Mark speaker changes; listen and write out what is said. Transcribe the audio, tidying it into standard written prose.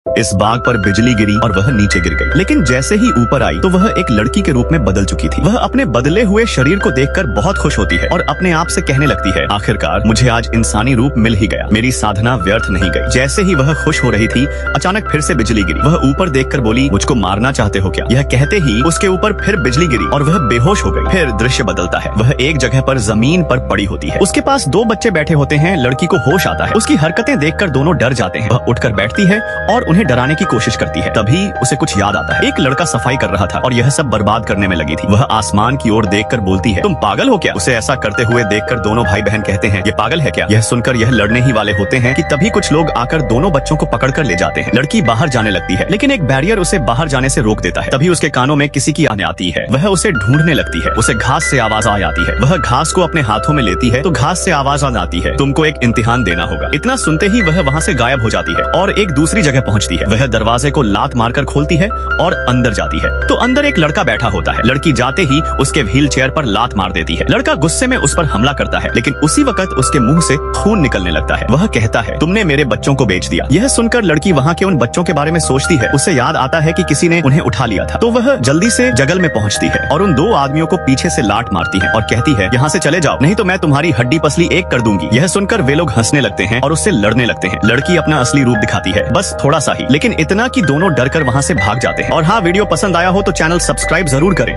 Speaker 1: इस बाग पर बिजली गिरी और वह नीचे गिर गई, लेकिन जैसे ही ऊपर आई तो वह एक लड़की के रूप में बदल चुकी थी। वह अपने बदले हुए शरीर को देखकर बहुत खुश होती है और अपने आप से कहने लगती है, आखिरकार मुझे आज इंसानी रूप मिल ही गया, मेरी साधना व्यर्थ नहीं गई। जैसे ही वह खुश हो रही थी, अचानक फिर से बिजली गिरी। वह ऊपर देखकर बोली, मुझको मारना चाहते हो क्या? यह कहते ही उसके ऊपर फिर बिजली गिरी और वह बेहोश हो गई। फिर दृश्य बदलता है, वह एक जगह पर जमीन पर पड़ी होती है। उसके पास दो बच्चे बैठे होते हैं। लड़की को होश आता है। उसकी हरकतें देखकर दोनों डर जाते हैं। वह उठकर बैठती है और उन्हें डराने की कोशिश करती है। तभी उसे कुछ याद आता है। एक लड़का सफाई कर रहा था और यह सब बर्बाद करने में लगी थी। वह आसमान की ओर देखकर बोलती है, तुम पागल हो क्या? उसे ऐसा करते हुए देखकर दोनों भाई बहन कहते हैं, ये पागल है क्या? यह सुनकर यह लड़ने ही वाले होते हैं कि तभी कुछ लोग आकर दोनों बच्चों को पकड़कर ले जाते हैं। लड़की बाहर जाने लगती है, लेकिन एक बैरियर उसे बाहर जाने से रोक देता है। तभी उसके कानों में किसी की आने आती है। वह उसे ढूंढने लगती है। उसे घास से आवाज आ जाती है। वह घास को अपने हाथों में लेती है तो घास से आवाज आ जाती है, तुमको एक इम्तिहान देना होगा। इतना सुनते ही वह वहाँ से गायब हो जाती है और एक दूसरी जगह पहुँचती है। वह दरवाजे को लात मारकर खोलती है और अंदर जाती है तो अंदर एक लड़का बैठा होता है। लड़की जाते ही उसके व्हील चेयर पर लात मार देती है। लड़का गुस्से में उस पर हमला करता है, लेकिन उसी वक्त उसके मुंह से खून निकलने लगता है। वह कहता है, तुमने मेरे बच्चों को बेच दिया। यह सुनकर लड़की वहाँ के उन बच्चों के बारे में सोचती है। उसे याद आता है कि किसी ने उन्हें उठा लिया था, तो वह जल्दी से जंगल में पहुँचती है और उन दो आदमियों को पीछे से लात मारती है और कहती है, यहाँ से चले जाओ, नहीं तो मैं तुम्हारी हड्डी पसली एक कर दूंगी। यह सुनकर वे लोग हंसने लगते हैं और उससे लड़ने लगते हैं। लड़की अपना असली रूप दिखाती है, बस थोड़ा सा ही, लेकिन इतना कि दोनों डरकर वहाँ से भाग जाते हैं। और हाँ, वीडियो पसंद आया हो तो चैनल सब्सक्राइब जरूर करें।